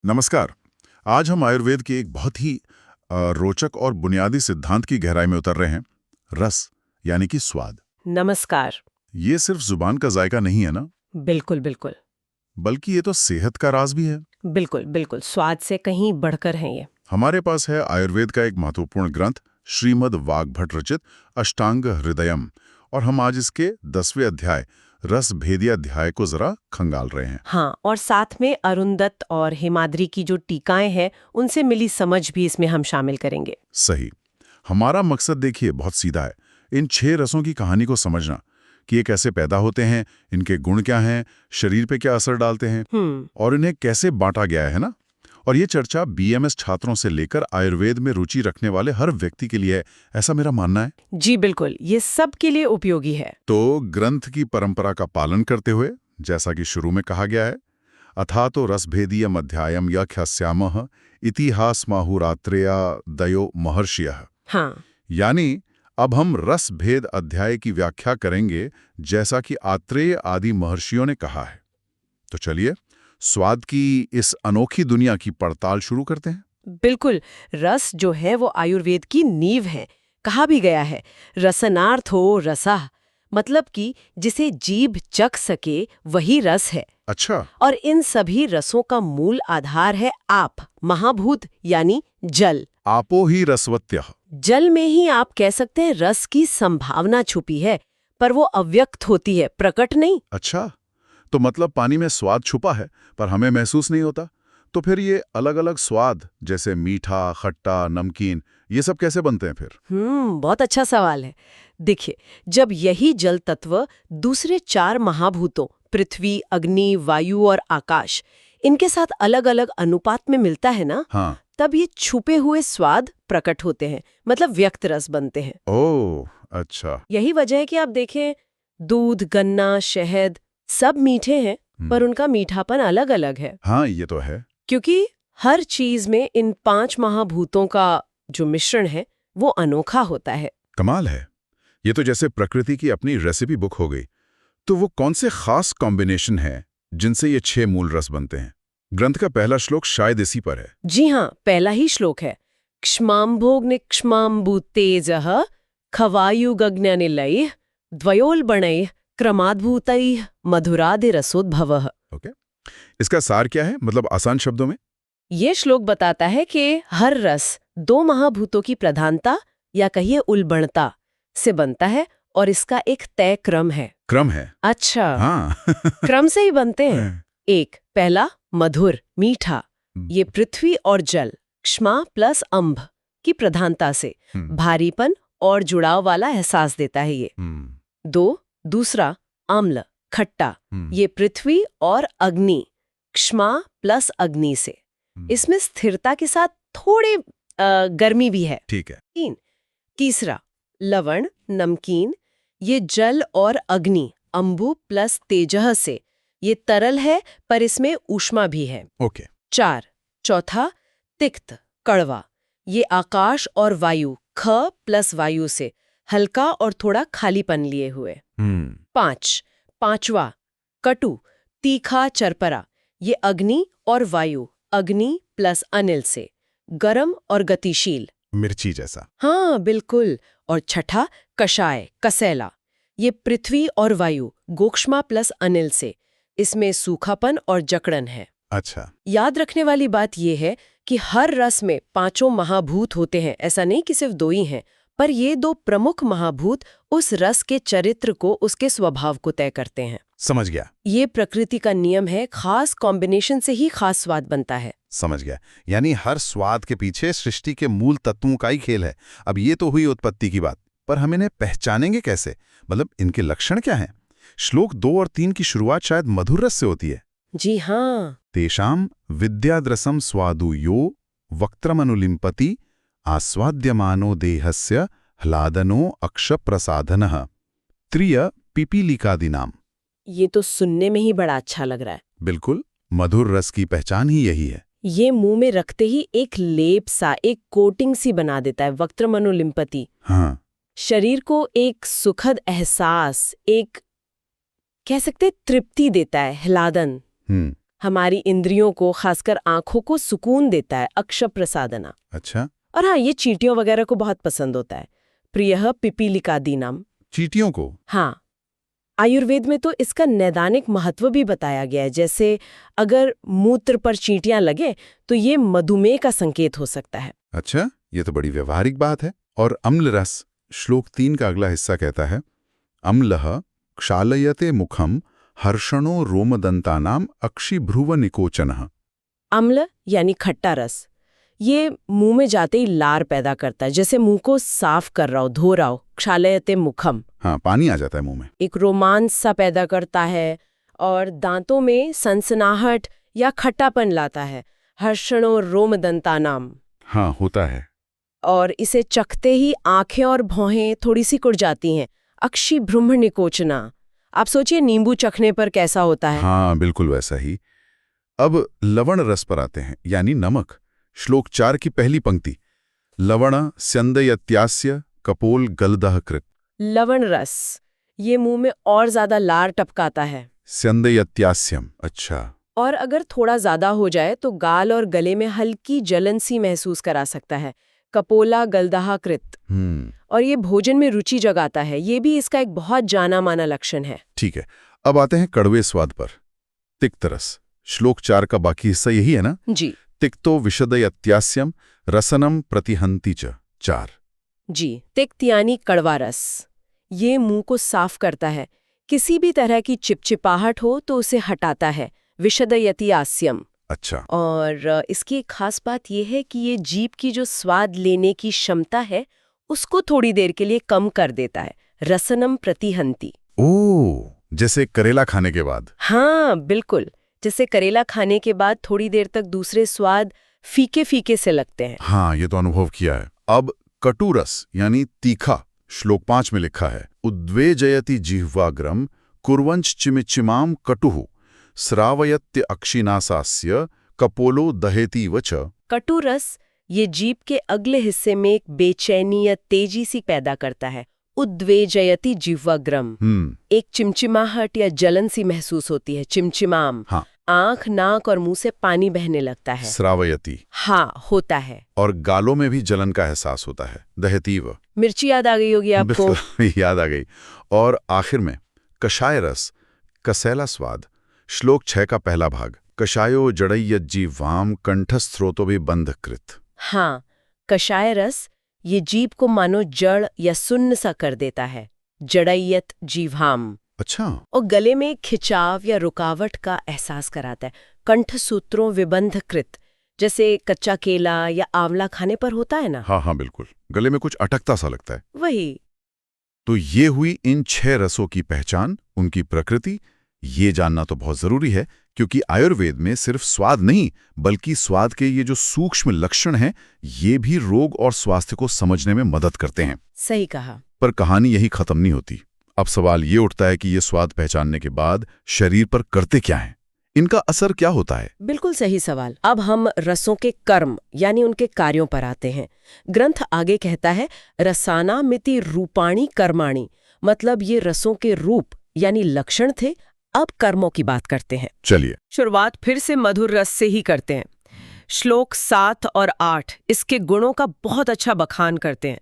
नमस्कार। आज हम आयुर्वेद के एक बहुत ही रोचक और बुनियादी सिद्धांत की गहराई में उतर रहे हैं। रस यानी कि स्वाद। नमस्कार। ये सिर्फ जुबान का जायका नहीं है ना, बिल्कुल बिल्कुल। बल्कि ये तो सेहत का राज भी है। बिल्कुल बिल्कुल, स्वाद से कहीं बढ़कर हैं ये। हमारे पास है आयुर्वेद का एक महत्वपूर्ण ग्रंथ श्रीमद् वाग्भट रचित अष्टांग हृदयम, और हम आज इसके 10वें अध्याय रस भेदी अध्याय को जरा खंगाल रहे हैं। हाँ, और साथ में अरुंदत और हिमाद्री की जो टीकाएं हैं उनसे मिली समझ भी इसमें हम शामिल करेंगे। सही। हमारा मकसद देखिए बहुत सीधा है, इन 6 रसों की कहानी को समझना कि ये कैसे पैदा होते हैं, इनके गुण क्या हैं, शरीर पे क्या असर डालते हैं और इन्हें कैसे बांटा गया है ना। और ये चर्चा बीएमएस छात्रों से लेकर आयुर्वेद में रुचि रखने वाले हर व्यक्ति के लिए है, ऐसा मेरा मानना है। जी बिल्कुल, ये सब के लिए उपयोगी है। तो ग्रंथ की परंपरा का पालन करते हुए, जैसा कि शुरू में कहा गया है, अथातो रसभेदीय अध्यायम यख्यास्यामः इतिहास माहुरात्रेया दयो महर्षियः। हाँ, यानी अब हम रस भेद अध्याय की व्याख्या करेंगे, जैसा कि आत्रेय आदि महर्षियों ने कहा है। तो चलिए स्वाद की इस अनोखी दुनिया की पड़ताल शुरू करते हैं। बिल्कुल। रस जो है वो आयुर्वेद की नींव है। कहा भी गया है, रसनार्थो रसः, मतलब कि जिसे जीभ चख सके वही रस है। अच्छा। और इन सभी रसों का मूल आधार है आप, महाभूत यानी जल। आपो ही रसवत्यः। जल में ही आप कह सकते हैं रस की संभावना छुपी है, पर वो अव्यक्त होती है, प्रकट नहीं। अच्छा, तो मतलब पानी में स्वाद छुपा है पर हमें महसूस नहीं होता। तो फिर ये अलग अलग स्वाद जैसे मीठा, खट्टा, नमकीन, ये सब कैसे बनते हैं फिर? बहुत अच्छा सवाल है। देखिए, जब यही जल तत्व दूसरे 4 महाभूतों पृथ्वी, अग्नि, वायु और आकाश, इनके साथ अलग अलग अनुपात में मिलता है ना, हाँ। तब ये छुपे हुए स्वाद प्रकट होते हैं, मतलब व्यक्त रस बनते हैं। ओह, अच्छा। यही वजह है कि आप देखें, दूध, गन्ना, शहद सब मीठे हैं, पर उनका मीठापन अलग अलग है। हाँ, ये तो है। क्योंकि हर चीज में इन 5 महाभूतों का जो मिश्रण है वो अनोखा होता है। कमाल है। ये तो जैसे प्रकृति की अपनी रेसिपी बुक हो गई। तो वो कौन से खास कॉम्बिनेशन हैं जिनसे ये 6 मूल रस बनते हैं? ग्रंथ का पहला श्लोक शायद इसी पर है। जी हाँ, पहला ही श्लोक है, क्ष्माम्भोग्निक्ष्माम्बुतेजः खवायुगज्ञनिलयः द्वयोल्बणैः क्रमाद्भूतैः मधुरादिरसोद्भवः। ओके, इसका सार क्या है, मतलब आसान शब्दों में? ये श्लोक बताता है कि हर रस 2 महाभूतों की प्रधानता या कहिए उल्बणता से बनता है और इसका एक तय क्रम है। क्रम है? अच्छा। हाँ। क्रम से ही बनते हैं। एक, पहला मधुर, मीठा, ये पृथ्वी और जल, क्ष्मा प्लस अम्भ की प्रधानता से भारीपन और जुड़ाव वाला एहसास देता है ये। 2, दूसरा आम्ल, खट्टा, ये पृथ्वी और अग्नि, क्ष्मा प्लस अग्नि से, इसमें स्थिरता के साथ थोड़ी गर्मी भी है। ठीक है। 3, तीसरा लवण, नमकीन, ये जल और अग्नि, अंबु प्लस तेजह से, ये तरल है पर इसमें ऊष्मा भी है। ओके। 4, चौथा तिक्त, कड़वा, ये आकाश और वायु, ख प्लस वायु से, हल्का और थोड़ा खालीपन लिए हुए। 5, पांचवा कटु, तीखा, चरपरा, ये अग्नि और वायु, अग्नि प्लस अनिल से, गरम और गतिशील, मिर्ची जैसा। हाँ बिल्कुल। और छठा कषाय, कसैला, ये पृथ्वी और वायु, गोक्ष्मा प्लस अनिल से, इसमें सूखापन और जकड़न है। अच्छा। याद रखने वाली बात यह है कि हर रस में 5 महाभूत होते हैं, ऐसा नहीं कि सिर्फ 2 ही हैं, पर ये 2 प्रमुख महाभूत उस रस के चरित्र को, उसके स्वभाव को तय करते हैं। समझ गया। ये प्रकृति का नियम है, खास कॉम्बिनेशन से ही खास स्वाद बनता है। समझ गया। यानी हर स्वाद के पीछे सृष्टि के मूल तत्वों का ही खेल है। अब ये तो हुई उत्पत्ति की बात, पर हम इन्हें पहचानेंगे कैसे, मतलब इनके लक्षण क्या हैं? श्लोक 2 और 3 की शुरुआत शायद मधुर रस से होती है। जी हाँ। तेषाम विद्याद्रसम स्वादु यो वक्त्रमनुलिम्पति आस्वाद्यमानो देहस्य ह्लादनो अक्षप्रसाधनः त्रिय पिपीलिकादिनाम। ये तो सुनने में ही बड़ा अच्छा लग रहा है। बिल्कुल, मधुर रस की पहचान ही यही है। ये मुंह में रखते ही एक लेप सा, एक कोटिंग सी बना देता है, वक्त्रमनुलिम्पति। हाँ। शरीर को एक सुखद एहसास, एक कह सकते तृप्ति देता है, ह्लादन। हमारी इंद्रियों को, खासकर आंखों को सुकून देता है, अक्ष प्रसादना। अच्छा, और हाँ, ये चींटियों वगैरह को बहुत पसंद होता है। प्रियः पिपीलिकादीनाम। चींटियों को? हाँ, आयुर्वेद में तो इसका नैदानिक महत्व भी बताया गया है। जैसे अगर मूत्र पर चींटियां लगे तो ये मधुमेह का संकेत हो सकता है। अच्छा, ये तो बड़ी व्यवहारिक बात है। और अम्ल रस, श्लोक 3 का अगला हिस्सा कहता है, अम्लः क्षालयते मुखम हर्षणो रोमदंतानाम अक्षिभ्रुव निकोचनः। अम्ल यानी खट्टा रस, ये मुंह में जाते ही लार पैदा करता है, जैसे मुंह को साफ कर रहा हो, धो रहा हो। क्षालयते मुखम, हाँ, पानी आ जाता है मुंह में। एक रोमांच सा पैदा करता है और दांतों में सनसनाहट या खट्टापन लाता है। हर्षणो रोमदंतानाम। हाँ, होता है। और इसे चखते ही आंखें और भौहें थोड़ी सी कुड़ जाती हैं। अक्षिभ्रुम निकोचना। आप सोचिए नींबू चखने पर कैसा होता है। हाँ, बिल्कुल वैसा ही। अब लवण रस पर आते हैं, यानी नमक। श्लोक 4 की पहली पंक्ति, लवण स्यंदयत्यास्य कपोल गलदह कृत। लवण रस, ये मुंह में और ज्यादा लार टपकाता है। स्यंदयत्यास्यम, अच्छा। और अगर थोड़ा ज्यादा हो जाए तो गाल और गले में हल्की जलन सी महसूस करा सकता है। कपोला गलदहा कृत। और ये भोजन में रुचि जगाता है। ये भी इसका एक बहुत जाना माना लक्षण है। ठीक है, अब आते हैं कड़वे स्वाद पर। तिक्त रस, श्लोक 4 का बाकी हिस्सा यही है ना? जी तिक्तो विशदयत्यास्यम रसनम प्रतिहंति च। 4 जी, तिक्त यानी कड़वा रस। ये मुंह को साफ करता है। किसी भी तरह की चिपचिपाहट हो तो उसे हटाता है। विशदयति आस्यम। अच्छा। और इसकी एक खास बात यह है कि ये जीभ की जो स्वाद लेने की क्षमता है उसको थोड़ी देर के लिए कम कर देता है। रसनम प्रतिहंति। ओह, जैसे करेला खाने के बाद। हाँ बिल्कुल, जैसे करेला खाने के बाद थोड़ी देर तक दूसरे स्वाद फीके फीके से लगते हैं। हाँ, ये तो अनुभव किया है। अब कटु रस यानी तीखा, श्लोक 5 में लिखा है, उद्वेजयति जिह्वाग्रम कुर्वंच चिमिचिमाम कटुः श्रावयत्य अक्षिनासास्य कपोलो दहेति वच। कटु रस ये जीभ के अगले हिस्से में एक बेचैनी या तेजी सी पैदा करता है। उद्वेजयति जिह्वाग्रम, एक चिमचिमाहट या जलन सी महसूस होती है। चिमचिमाम, हाँ। आंख, नाक और मुंह से पानी बहने लगता है। श्रावयति, हाँ, होता है। और गालों में भी जलन का एहसास होता है। दहतीव, मिर्ची याद आ गई होगी आपको। बिल्कुल याद आ गई। और आखिर में कषाय रस, कसैला स्वाद, श्लोक 6 का पहला भाग, कषायो जड़य्यज्जीवाम कंठस्त्रोतो भी बंधकृत। हाँ, कषाय रस ये जीभ को मानो जड़ या सुन्न सा कर देता है। जड़य्यत जीवाम। अच्छा। और गले में खिंचाव या रुकावट का एहसास कराता है। कंठ सूत्रों विबंधकृत, जैसे कच्चा केला या आंवला खाने पर होता है ना। हाँ हाँ, बिल्कुल, गले में कुछ अटकता सा लगता है। वही। तो ये हुई इन 6 रसों की पहचान, उनकी प्रकृति। ये जानना तो बहुत जरूरी है, क्योंकि आयुर्वेद में सिर्फ स्वाद नहीं, बल्कि स्वाद के ये जो सूक्ष्म लक्षण हैं, ये भी रोग और स्वास्थ्य को समझने में मदद करते हैं। सही कहा। पर कहानी यही खत्म नहीं होती। अब सवाल ये उठता है कि ये स्वाद पहचानने के बाद शरीर पर करते क्या हैं? इनका असर क्या होता है? बिल्कुल सही सवाल। अब हम रसों के कर्म यानी उनके कार्यों पर आते हैं। ग्रंथ आगे कहता है, रसाना मिति रूपाणी कर्माणी, मतलब ये रसों के रूप यानी लक्षण थे। अब कर्मों की बात करते हैं। चलिए, शुरुआत फिर से मधुर रस से ही करते हैं। श्लोक 7 और 8 इसके गुणों का बहुत अच्छा बखान करते हैं।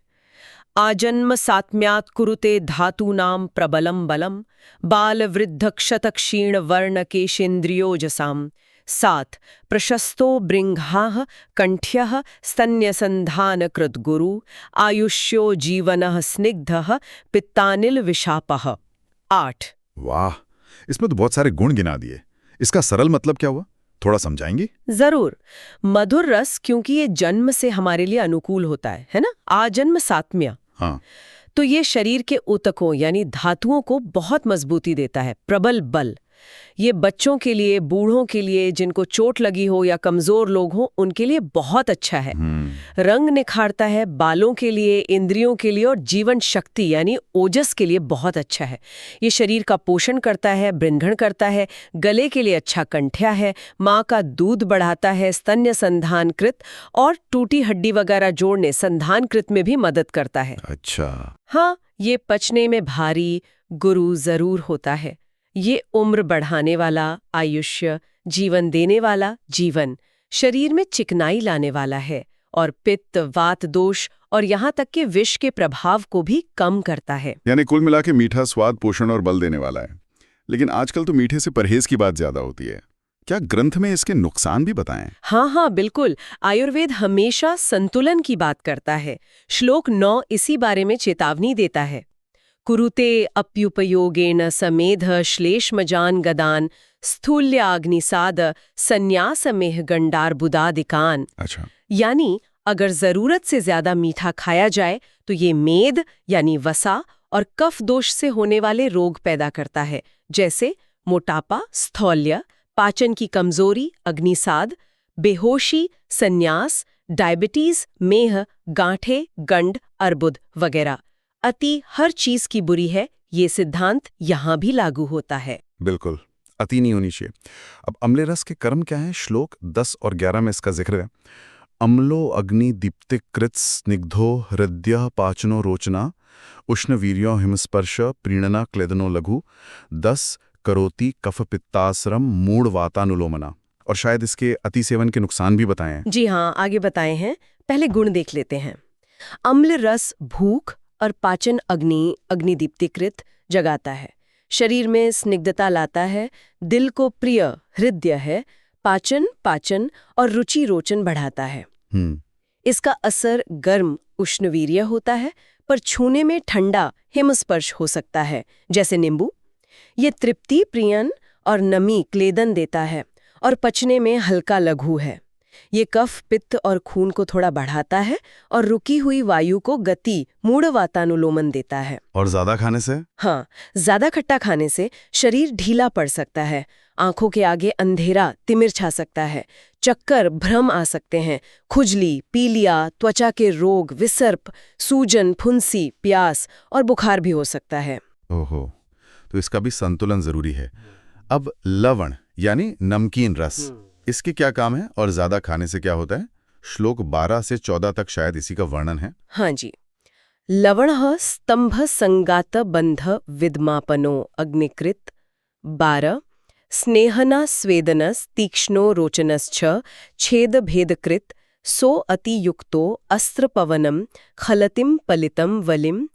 आजन्म सात्म्यात् कुरुते धातूनां प्रबलम बलम बाल वृद्ध क्षत क्षीण वर्ण केशेन्द्रियोजसाम। 7 प्रशस्तो बृंघाः कंठ्यः स्तन्यसंधान कृत गुरु आयुष्यो जीवनः स्निग्धः पित्तानिल विशापः। 8 वाह, इसमें तो बहुत सारे गुण गिना दिए। इसका सरल मतलब क्या हुआ, थोड़ा समझाएंगी? जरूर। मधुर रस क्योंकि ये जन्म से हमारे लिए अनुकूल होता है ना। आजन्म सात्म्य, हाँ, तो ये शरीर के ऊतकों यानी धातुओं को बहुत मजबूती देता है। प्रबल बल, ये बच्चों के लिए, बूढ़ों के लिए, जिनको चोट लगी हो या कमजोर लोग हों, उनके लिए बहुत अच्छा है। रंग निखारता है, बालों के लिए, इंद्रियों के लिए, और जीवन शक्ति यानी ओजस के लिए बहुत अच्छा है। ये शरीर का पोषण करता है, बृंघण करता है, गले के लिए अच्छा कंठ्या है, माँ का दूध बढ़ाता है, स्तन्य संधानकृत, और टूटी हड्डी वगैरह जोड़ने संधानकृत में भी मदद करता है। अच्छा। हाँ, ये पचने में भारी गुरु जरूर होता है। ये उम्र बढ़ाने वाला, आयुष्य, जीवन देने वाला, जीवन, शरीर में चिकनाई लाने वाला है और पित्त, वात दोष और यहाँ तक कि विष के प्रभाव को भी कम करता है। यानी कुल मिला के मीठा स्वाद, पोषण और बल देने वाला है। लेकिन आजकल तो मीठे से परहेज की बात ज्यादा होती है। क्या ग्रंथ में इसके नुकसान भी बताएं? हाँ, बिल्कुल। आयुर्वेद हमेशा संतुलन की बात करता है। श्लोक 9 इसी बारे में चेतावनी देता है। कुरुते अप्युपयोगेन समेध श्लेष्मजान गदान स्थूल्याग्निसाद संन्यासमेह गंडार्बुदादिकान। अच्छा। यानी अगर जरूरत से ज्यादा मीठा खाया जाए तो ये मेद यानी वसा और कफ दोष से होने वाले रोग पैदा करता है, जैसे मोटापा, स्थौल्य, पाचन की कमजोरी, अग्निसाद, बेहोशी, संन्यास, डायबिटीज, मेह, गांठे, गंड, अर्बुद वगैरह। अति हर चीज की बुरी है, ये सिद्धांत यहाँ भी लागू होता है। बिल्कुल, अति नहीं होनी चाहिए। अब अम्ले रस के कर्म क्या हैं? श्लोक 10 और 11 में इसका जिक्र है। अम्लो अग्नि दीप्तिकृत स्निग्धो हृदय पाचनो रोचना उष्ण वीर्यो हिमस्पर्श प्रीणना क्लेदनो लघु 10 करोति कफ पित्ताश्रम मूढ़ वातानुलोमना। और शायद इसके अति सेवन के नुकसान भी बताए हैं। जी हाँ, आगे बताए हैं। पहले गुण देख लेते हैं। अम्ल रस भूख और पाचन अग्निदीप्तिकृत जगाता है, शरीर में स्निग्धता लाता है, दिल को प्रिय हृदय है, पाचन और रुचि रोचन बढ़ाता है। इसका असर गर्म उष्णवीर्य होता है, पर छूने में ठंडा हिमस्पर्श हो सकता है, जैसे नींबू। ये तृप्ति प्रियन और नमी क्लेदन देता है और पचने में हल्का लघु है। ये कफ पित्त और खून को थोड़ा बढ़ाता है और रुकी हुई वायु को गति मूढ़ वातानुलोमन देता है। और ज्यादा खाने से? हाँ, ज्यादा खट्टा खाने से शरीर ढीला पड़ सकता है, आंखों के आगे अंधेरा तिमिर छा सकता है, चक्कर भ्रम आ सकते हैं, खुजली, पीलिया, त्वचा के रोग, विसर्प, सूजन, फुंसी, प्यास और बुखार भी हो सकता है। ओहो, तो इसका भी संतुलन जरूरी है। अब लवण यानी नमकीन रस, इसके क्या काम है और ज्यादा खाने से क्या होता है? श्लोक 12 से 14 तक शायद इसी का वर्णन है। हाँ जी। लवणः स्तंभ संगात बंध विद्मापनो अग्निकृत 12 स्नेहना स्वेदनस तीक्ष्णो रोचनश्च छेद भेदकृत सो अतियुक्तो अस्त्र पवनम खलतिम पलितम वलिम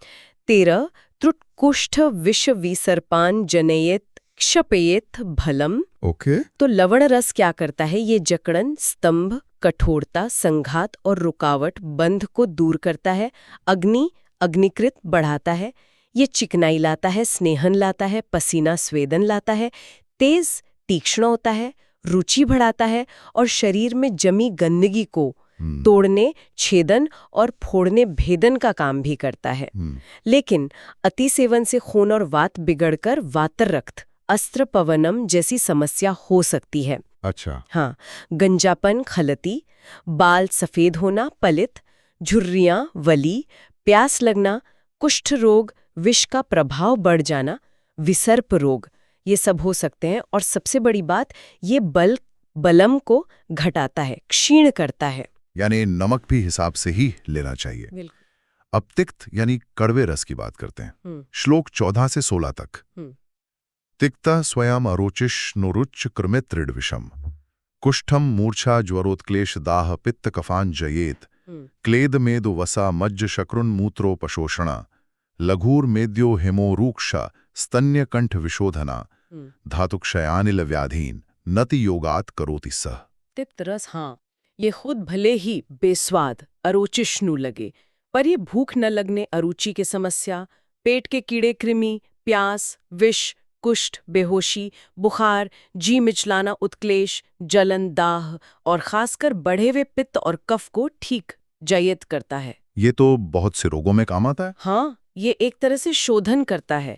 13 त्रुटकुष्ठ विष विसर्पान जनयेत क्षपेयेत भलम। ओके। तो लवण रस क्या करता है? ये जकड़न, स्तंभ, कठोरता, संघात और रुकावट, बंध को दूर करता है। अग्निकृत बढ़ाता है। ये चिकनाई लाता है, स्नेहन लाता है, पसीना स्वेदन लाता है, तेज तीक्ष्ण होता है, रुचि बढ़ाता है और शरीर में जमी गंदगी को तोड़ने, छेदन और फोड़ने भेदन का काम भी करता है। लेकिन अति सेवन से खून और वात बिगड़कर वातरक्त, अस्त्र पवनम जैसी समस्या हो सकती है। अच्छा। हाँ, गंजापन, खलती, बाल सफेद होना, पलित, झुर्रियां, वली, प्यास लगना, कुष्ठ रोग, विष का प्रभाव बढ़ जाना, विसर्प रोग, ये सब हो सकते हैं। और सबसे बड़ी बात, ये बलम को घटाता है, क्षीण करता है। यानी नमक भी हिसाब से ही लेना चाहिए। बिल्कुल। अब तिक्त यानी कड़वे रस की बात करते हैं। श्लोक 14 से 16 तक। तिक्ता स्वयं अरोचिष नुरुच कृमित्रिड विषम कुष्ठम मूर्छा ज्वरोत्क्लेश दाह पित्त कफान जयेत क्लेद मेदु वसा मज्ज शक्रुन मूत्रोपशोषणा लघुर मेद्यो हिमो रूक्षा स्तन्य कंठ विशोधना धातुक्षयानिल व्याधीन नति योगात करोति सह। तिक्त रस, हाँ, ये खुद भले ही बेस्वाद अरोचिष्णु लगे, पर ये भूख न लगने, अरुचि की समस्या, पेट के कीड़े कृमि, प्यास, विष, कुष्ठ, बेहोशी, बुखार, जी मिचलाना, उत्क्लेश, जलन, दाह और खासकर बढ़े हुए पित्त और कफ को ठीक जयत करता है। ये तो बहुत से रोगों में काम आता है। हाँ, ये एक तरह से शोधन करता है।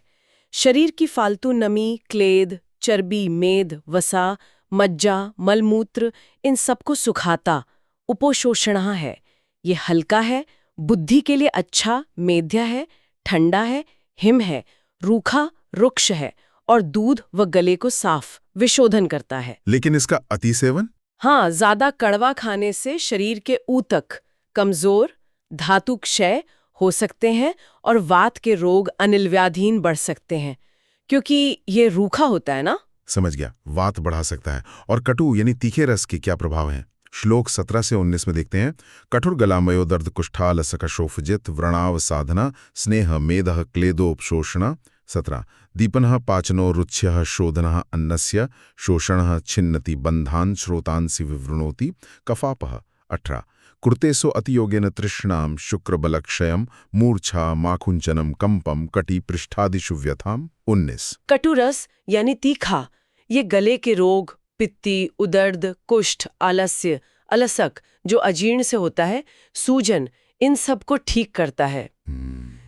शरीर की फालतू नमी, क्लेद, चर्बी, मेद, वसा, मज्जा, मलमूत्र, इन सबको सुखाता, उपोषोषणा है। ये हल्का है, बुद्धि के लिए अच्छा, मेध्य है, ठंडा है, हिम है, रूखा, रुक्ष है और दूध व गले को साफ विशोधन करता है। लेकिन इसका अति सेवन? हाँ, ज्यादा कड़वा खाने से शरीर के ऊतक कमजोर, धातु क्षय हो सकते हैं और वात के रोग अनिलव्याधीन बढ़ सकते हैं, क्योंकि ये रूखा होता है ना। समझ गया, वात बढ़ा सकता है। और कटु यानी तीखे रस के क्या प्रभाव हैं? श्लोक 17 से 19 में देखते हैं, कठुर गलामयो दर्द कुष्ठाल सकशोफजित व्रणाव साधना स्नेह मेदः क्लेदोपशोषण। 17 दीपनः पाचनो रुच्यः शोधनः अन्नस्य शोषणः छिन्नति बन्धान् श्रोतांसि विवृणोति कफापः। 18 कृतेसो अतियोगेन तृष्णां शुक्रबलक्षयं मूर्छा माखुंचनम कंपम कटी पृष्ठादिषु व्यथाम। 19 कटुरस यानी तीखा, ये गले के रोग, पित्ती, उदर्द, कुष्ठ, आलस्य, अलसक जो अजीर्ण से होता है, सूजन, इन सब को ठीक करता है।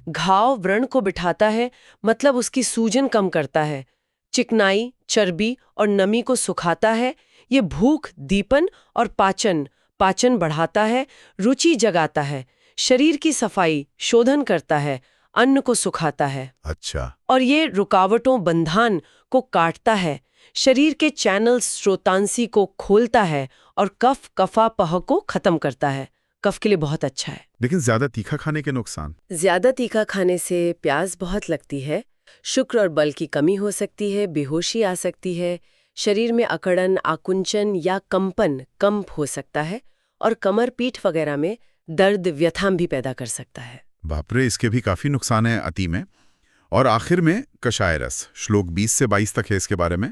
घाव व्रण को बिठाता है, मतलब उसकी सूजन कम करता है। चिकनाई, चर्बी और नमी को सुखाता है। ये भूख, दीपन और पाचन बढ़ाता है, रुचि जगाता है, शरीर की सफाई, शोधन करता है, अन्न को सुखाता है। अच्छा। और ये रुकावटों, बंधन को काटता है, शरीर के चैनल स्रोतांसी को खोलता है और कफ कफापह को खत्म करता है। कफ के लिए बहुत अच्छा है। लेकिन ज्यादा तीखा खाने के नुकसान? ज्यादा तीखा खाने से प्यास बहुत लगती है, शुक्र और बल की कमी हो सकती है, बेहोशी आ सकती है, शरीर में अकड़न, आकुंचन या कंप हो सकता है, और कमर पीठ वगैरह में दर्द, व्यथा भी पैदा कर सकता है। बाप रे, इसके भी काफी नुकसान है अति में। और आखिर में कषाय रस, श्लोक 20 से 22 तक है इसके बारे में।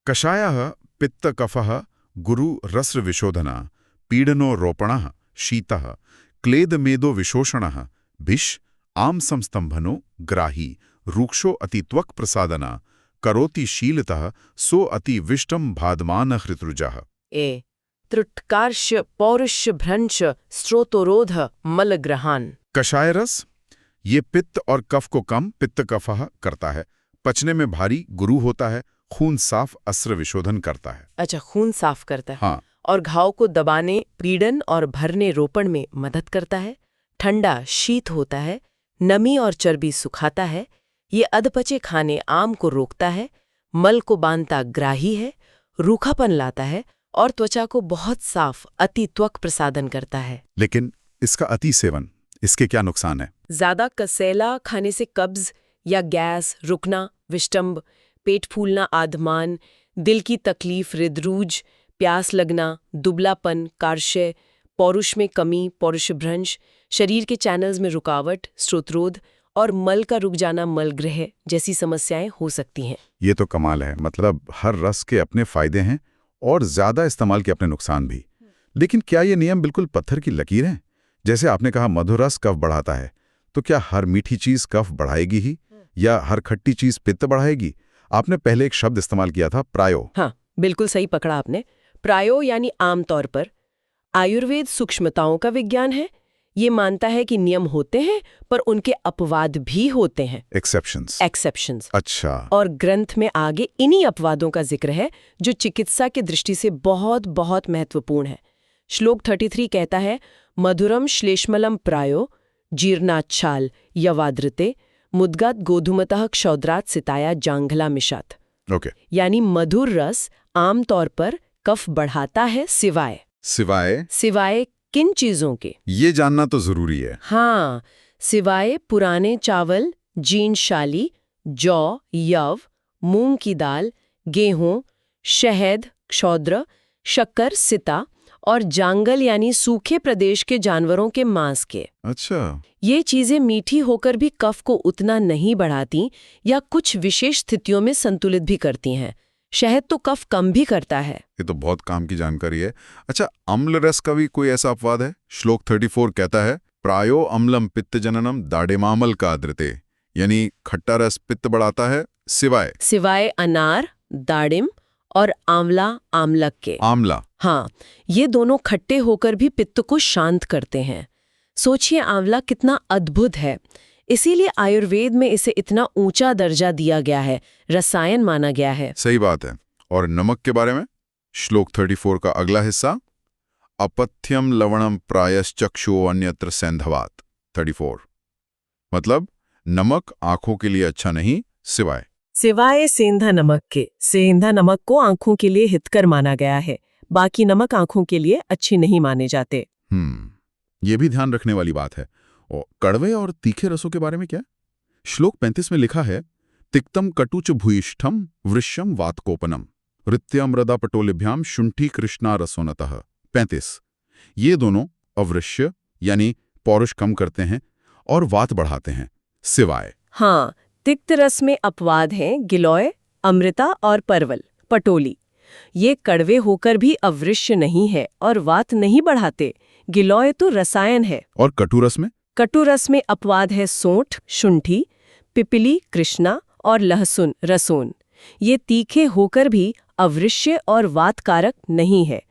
कषायः पित्त कफः गुरु रस्र विशोधना पीडनो रोपणः शीतः क्लेद मेदो विशोषणः भिष आम संस्तंभनो ग्राही रूक्षो अति त्वक् प्रसादना करोति शीलतः सो अति विष्टम भादमान हृतृजः। ए त्रुटकार्ष पौरुष भ्रंश स्रोतोरोध मलग्रहान। कषाय रस ये पित्त और कफ को कम, पित्त कफः करता है, पचने में भारी, गुरु होता है, खून साफ, अस्र विशोधन करता है। अच्छा, खून साफ करता है। हाँ। और घाव को दबाने, पीड़न और भरने रोपण में मदद करता है। ठंडा, शीत होता है, नमी और चर्बी सुखाता है। ये अधपचे खाने आम को रोकता है, मल को बांधता ग्राही है, रूखापन लाता है और त्वचा को बहुत साफ, अति त्वक प्रसादन करता है। लेकिन इसका अति सेवन, इसके क्या नुकसान है? ज्यादा कसेला खाने से कब्ज या गैस, रुकना, विष्टंभ, पेट फूलना, आधमान, दिल की तकलीफ, हृदरूज, प्यास लगना, दुबलापन, कार्शय, पौरुष में कमी, पौरुषभ्रंश, शरीर के चैनल्स में रुकावट, स्रोतरोध और मल का रुक जाना, मलग्रह जैसी समस्याएं हो सकती हैं। ये तो कमाल है, मतलब हर रस के अपने फायदे हैं और ज्यादा इस्तेमाल के अपने नुकसान भी। लेकिन क्या ये नियम बिल्कुल पत्थर की लकीर हैं? जैसे आपने कहा मधुर रस कफ बढ़ाता है, तो क्या हर मीठी चीज कफ बढ़ाएगी ही, या हर खट्टी चीज पित्त बढ़ाएगी? आपने पहले एक शब्द इस्तेमाल किया था, प्रायो। हाँ, बिल्कुल सही पकड़ा आपने। प्रायो यानी आमतौर पर। आयुर्वेद सूक्ष्मताओं का विज्ञान है। ये मानता है कि नियम होते हैं, पर उनके अपवाद भी होते हैं, एक्सेप्शंस। अच्छा। और ग्रंथ में आगे इन्हीं अपवादों का जिक्र है, जो चिकित्सा की दृष्टि से बहुत बहुत महत्वपूर्ण है। श्लोक 33 कहता है, मधुरम श्लेष्मलम प्रायो जीर्णाच्छाल यवादृते मुद्गात गोधूमतः क्षौद्रात सिताया जांघला मिशात। ओके। यानी मधुर रस आमतौर पर कफ बढ़ाता है, सिवाय किन चीजों के? ये जानना तो जरूरी है। हाँ, सिवाय पुराने चावल, जीनशाली, जौ, यव, मूंग की दाल, गेहूं, शहद, क्षौद्र, शक्कर, सिता और जांगल यानी सूखे प्रदेश के जानवरों के मांस के। अच्छा। ये चीजें मीठी होकर भी कफ को उतना नहीं बढ़ाती या कुछ विशेष स्थितियों में संतुलित भी करती हैं। शहद तो कफ कम भी करता है। ये तो बहुत काम की जानकारी है। अच्छा, अम्ल रस का भी कोई ऐसा अपवाद है? श्लोक 34 कहता है, प्रायो अम्लम पित्त जननम दाडेमामल का आद्रते, यानी खट्टा रस पित्त बढ़ाता है, सिवाय अनार, दाडिम और आंवला, आमलक के। आंवला, हाँ, ये दोनों खट्टे होकर भी पित्त को शांत करते हैं। सोचिए आंवला कितना अद्भुत है। इसीलिए आयुर्वेद में इसे इतना ऊंचा दर्जा दिया गया है, रसायन माना गया है। सही बात है। और नमक के बारे में श्लोक 34 का अगला हिस्सा, अपथ्यम लवणम प्रायश्चक्षु अन्यत्र सैंधवात। 34 मतलब नमक आंखों के लिए अच्छा नहीं, सिवाय सेंधा नमक के। सेंधा नमक को आंखों के लिए हितकर माना गया है, बाकी नमक आंखों के लिए अच्छे नहीं माने जाते। ये भी ध्यान रखने वाली बात है। और कड़वे और तीखे रसों के बारे में क्या? श्लोक 35 में लिखा है, तिक्तम कटुच भूयिष्ठम वृश्यम वातकोपनम ऋत्यामृदा पटोलिभ्याम शुंठी कृष्णा रसोनतः। 35। ये दोनों अवृश्य यानी पौरुष कम करते हैं और वात बढ़ाते हैं, सिवाय। हाँ, तिक्त रस में अपवाद हैं गिलोय, अमृता और परवल, पटोली। ये कड़वे होकर भी अवृश्य नहीं है और वात नहीं बढ़ाते। गिलोय तो रसायन है। और कटुरस में? कटुरस में अपवाद है सोंठ, शुंठी, पिपली, कृष्णा और लहसुन, रसोन। ये तीखे होकर भी अवृश्य और वातकारक नहीं है।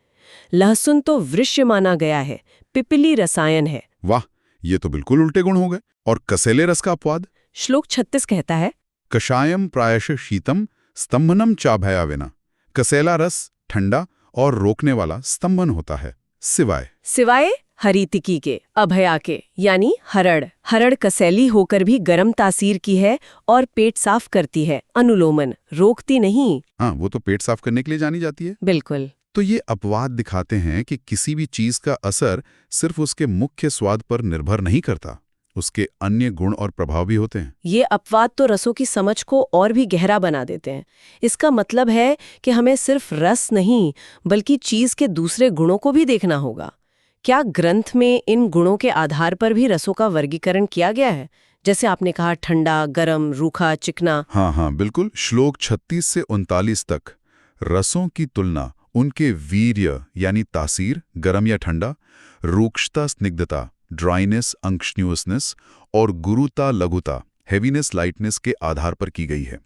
लहसुन तो वृश्य माना गया है, पिपली रसायन है। वाह, ये तो बिल्कुल उल्टे गुण हो गए। और कसेले रस का अपवाद? श्लोक 36 कहता है, कषायम प्रायश शीतम स्तंभनम चाभयाविना। कसेला रस ठंडा और रोकने वाला स्तंभन होता है, सिवाय। सिवाय हरितिकी के, अभया के, यानी हरड़। हरड़ कसेली होकर भी गर्म तासीर की है और पेट साफ करती है, अनुलोमन, रोकती नहीं। हाँ, वो तो पेट साफ करने के लिए जानी जाती है। बिल्कुल। तो ये अपवाद दिखाते हैं कि किसी भी चीज का असर सिर्फ उसके मुख्य स्वाद पर निर्भर नहीं करता, उसके अन्य गुण और प्रभाव भी होते हैं। ये अपवाद तो रसों की समझ को और भी गहरा बना देते हैं। इसका मतलब है कि हमें सिर्फ रस नहीं, बल्कि चीज के दूसरे गुणों को भी देखना होगा। क्या ग्रंथ में इन गुणों के आधार पर भी रसों का वर्गीकरण किया गया है? जैसे आपने कहा ठंडा, गरम, रूखा, चिकना। हाँ, बिल्कुल। श्लोक 36 से 39 तक रसों की तुलना उनके वीर्य यानी तासीर, गरम या ठंडा, रूक्षता, स्निग्धता, ड्राइनेस, अंक्शन्यूसनेस और गुरुता, लघुता, हेवीनेस, लाइटनेस के आधार पर की गई है।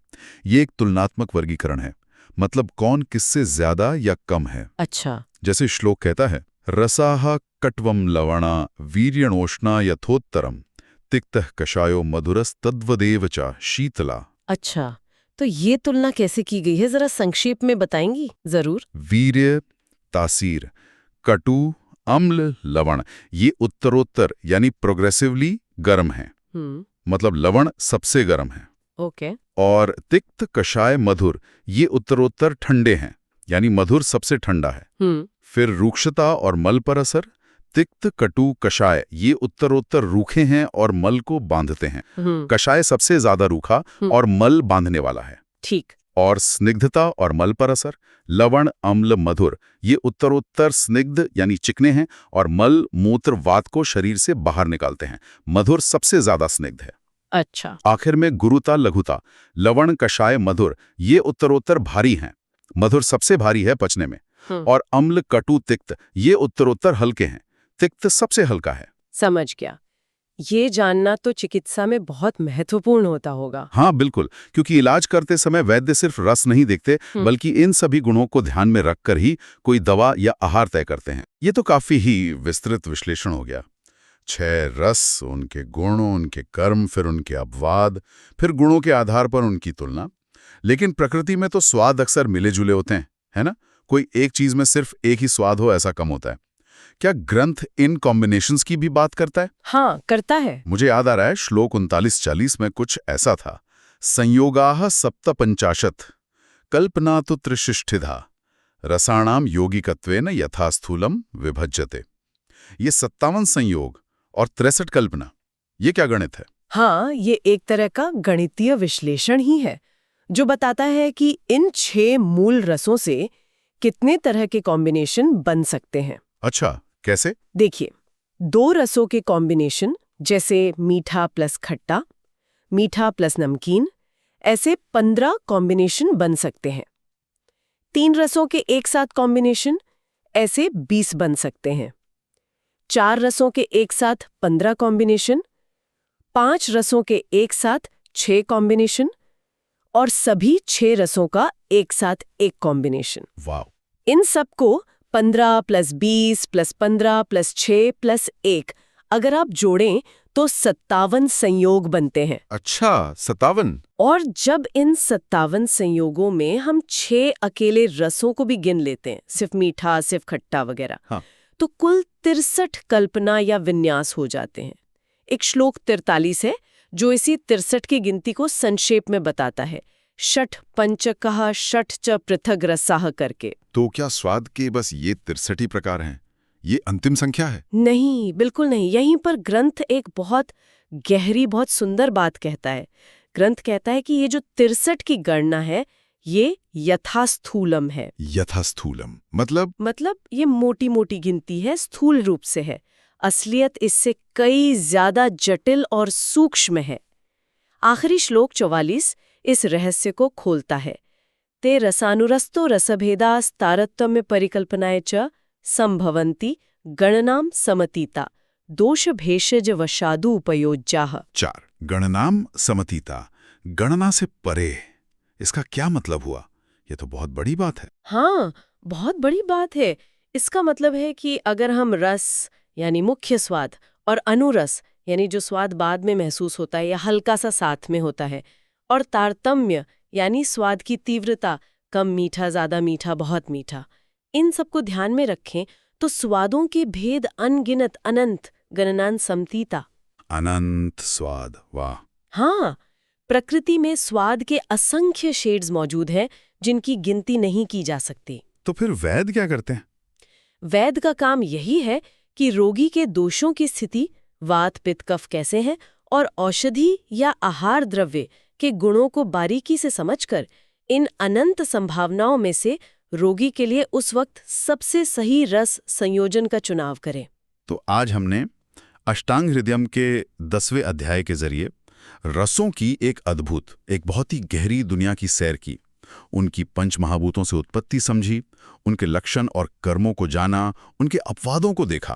ये एक तुलनात्मक वर्गीकरण है, मतलब कौन किससे ज्यादा या कम है। अच्छा। जैसे श्लोक कहता है, रसाह कट्वम लवणा वीर्यणोष्णा यथोत्तरम तिक्तः कषायो मधुरस तद्वदेव च शीतला। अच्छा, तो ये तुलना कैसे की गई है, जरा संक्षेप में बताएंगी? जरूर। वीर्य, तासीर, कटु, अम्ल, लवण, ये उत्तरोत्तर यानी प्रोग्रेसिवली गर्म है, मतलब लवण सबसे गर्म है। ओके। और तिक्त, कषाय, मधुर, ये उत्तरोत्तर ठंडे हैं, यानी मधुर सबसे ठंडा है। फिर रूक्षता और मल पर असर, तिक्त, कटु, कषाय, ये उत्तरोत्तर रूखे हैं और मल को बांधते हैं। कषाय सबसे ज्यादा रूखा और मल बांधने वाला है। ठीक। और स्निग्धता और मल पर असर, लवण, अम्ल, मधुर, ये उत्तरोत्तर स्निग्ध यानी चिकने हैं और मल, मूत्र, वात को शरीर से बाहर निकालते हैं। मधुर सबसे ज्यादा स्निग्ध है। अच्छा। आखिर में गुरुता, लघुता, लवण, कषाय, मधुर, ये उत्तरोत्तर भारी हैं। मधुर सबसे भारी है पचने में। और अम्ल, कटु, तिक्त, ये उत्तरोत्तर हल्के हैं। तिक्त सबसे हल्का है। समझ गया। ये जानना तो चिकित्सा में बहुत महत्वपूर्ण होता होगा। हाँ, बिल्कुल, क्योंकि इलाज करते समय वैद्य सिर्फ रस नहीं देखते, बल्कि इन सभी गुणों को ध्यान में रखकर ही कोई दवा या आहार तय करते हैं। ये तो काफी ही विस्तृत विश्लेषण हो गया। 6 रस, उनके गुण, उनके कर्म, फिर उनके अपवाद, फिर गुणों के आधार पर उनकी तुलना। लेकिन प्रकृति में तो स्वाद अक्सर मिले जुले होते हैं, है ना? कोई एक चीज में सिर्फ एक ही स्वाद हो, ऐसा कम होता है। क्या ग्रंथ इन कॉम्बिनेशंस की भी बात करता है? हाँ, करता है। मुझे याद आ रहा है, श्लोक 39-40 में कुछ ऐसा था, संयोगाः सप्तपंचाशत् कल्पना तो त्रिशिष्ठिधा रसाणाम यौगिकत्वेन यथा स्थूलम विभज्यते। ये 57 संयोग और 63 कल्पना, ये क्या गणित है? हाँ, ये एक तरह का गणितीय विश्लेषण ही है, जो बताता है कि इन 6 मूल रसों से कितने तरह के कॉम्बिनेशन बन सकते हैं। अच्छा, कैसे? देखिए, 2 रसों के कॉम्बिनेशन, जैसे मीठा प्लस खट्टा, मीठा प्लस नमकीन, ऐसे 15 कॉम्बिनेशन बन सकते हैं। 3 रसों के एक साथ कॉम्बिनेशन, ऐसे 20 बन सकते हैं। 4 रसों के एक साथ 15 कॉम्बिनेशन, 5 रसों के एक साथ 6 कॉम्बिनेशन और सभी 6 रसों का एक साथ एक कॉम्बिनेशन। वाह! इन सबको 15 + 20 + 15 + 6 + 1 अगर आप जोड़ें तो 57 संयोग बनते हैं। अच्छा, 57? और जब इन 57 संयोगों में हम 6 अकेले रसों को भी गिन लेते हैं, सिर्फ मीठा, सिर्फ खट्टा वगैरह, हाँ। तो कुल 63 कल्पना या विन्यास हो जाते हैं। एक श्लोक 43 है जो इसी 63 की गिनती को संक्षेप में बताता है, षट् पंचकः षट् च पृथग रसाः करके। तो क्या स्वाद के बस ये 63 ही प्रकार हैं? ये अंतिम संख्या है? नहीं, बिल्कुल नहीं। यहीं पर ग्रंथ एक बहुत गहरी, बहुत सुंदर बात कहता है। ग्रंथ कहता है कि ये जो 63 की गणना है ये यथास्थूलम है। यथास्थूलम मतलब ये मोटी मोटी गिनती है, स्थूल रूप से है। असलियत इससे कई ज्यादा जटिल और सूक्ष्म है। आखिरी श्लोक 44 इस रहस्य को खोलता है। ते रसानुरस्तो रसभेदास तारतम्य परिकल्पनाए च संभवन्ति गणनाम समतीता दोष भेषज वशादु उपयोज्याः। 4 गणनाम समतीता, गणना से परे। इसका क्या मतलब हुआ? ये तो बहुत बड़ी बात है। हाँ, बहुत बड़ी बात है। इसका मतलब है कि अगर हम रस यानी मुख्य स्वाद और अनुरस यानी जो स्वाद बाद में महसूस होता है या हल्का सा साथ में होता है, और तारतम्य यानी स्वाद की तीव्रता, कम मीठा, ज्यादा मीठा, बहुत मीठा, इन सबको ध्यान में रखें तो स्वादों के भेद अनगिनत, अनंत, गणनान समतीता। अनंत स्वाद, वाह। हाँ, प्रकृति में स्वाद के असंख्य शेड्स मौजूद हैं जिनकी गिनती नहीं की जा सकती। तो फिर वैद्य क्या करते हैं? वैद्य का काम यही है कि रोगी के दोषों की स्थिति, वात पित्त कफ कैसे हैं, और औषधि या आहार द्रव्य के गुणों को बारीकी से समझकर इन अनंत संभावनाओं में से रोगी के लिए उस वक्त सबसे सही रस संयोजन का चुनाव करें। तो आज हमने अष्टांग हृदयम के 10वें अध्याय के जरिए रसों की एक अद्भुत, एक बहुत ही गहरी दुनिया की सैर की, उनकी पंच महाभूतों से उत्पत्ति समझी, उनके लक्षण और कर्मों को जाना, उनके अपवादों को देखा,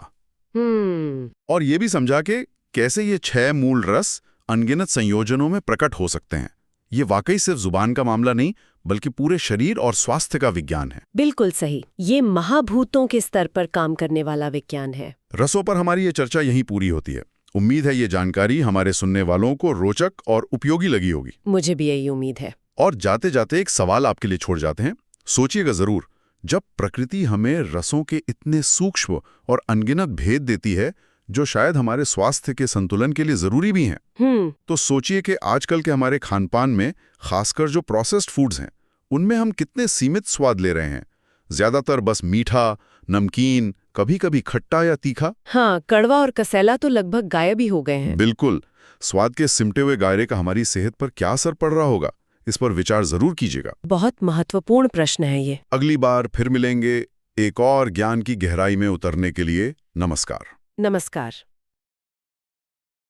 और ये भी समझा कि कैसे ये 6 मूल रस अनगिनत संयोजनों में प्रकट हो सकते हैं। ये वाकई सिर्फ जुबान का मामला नहीं, बल्कि पूरे शरीर और स्वास्थ्य का विज्ञान है। बिल्कुल सही, ये महाभूतों के स्तर पर काम करने वाला विज्ञान है। रसों पर हमारी ये चर्चा यहीं पूरी होती है। उम्मीद है ये जानकारी हमारे सुनने वालों को रोचक और उपयोगी लगी होगी। मुझे भी यही उम्मीद है। और जाते जाते एक सवाल आपके लिए छोड़ जाते हैं। सोचिएगा जरूर, जब प्रकृति हमें रसों के इतने सूक्ष्म और अनगिनत भेद देती है जो शायद हमारे स्वास्थ्य के संतुलन के लिए जरूरी भी हैं, तो सोचिए कि आजकल के हमारे खानपान में, खासकर जो प्रोसेस्ड फूड्स हैं, उनमें हम कितने सीमित स्वाद ले रहे हैं। ज्यादातर बस मीठा, नमकीन, कभी कभी खट्टा या तीखा। हाँ, कड़वा और कसैला तो लगभग गायब ही हो गए हैं। बिल्कुल। स्वाद के सिमटे हुए दायरे का हमारी सेहत पर क्या असर पड़ रहा होगा, इस पर विचार जरूर कीजिएगा। बहुत महत्वपूर्ण प्रश्न है ये। अगली बार फिर मिलेंगे एक और ज्ञान की गहराई में उतरने के लिए। नमस्कार। नमस्कार।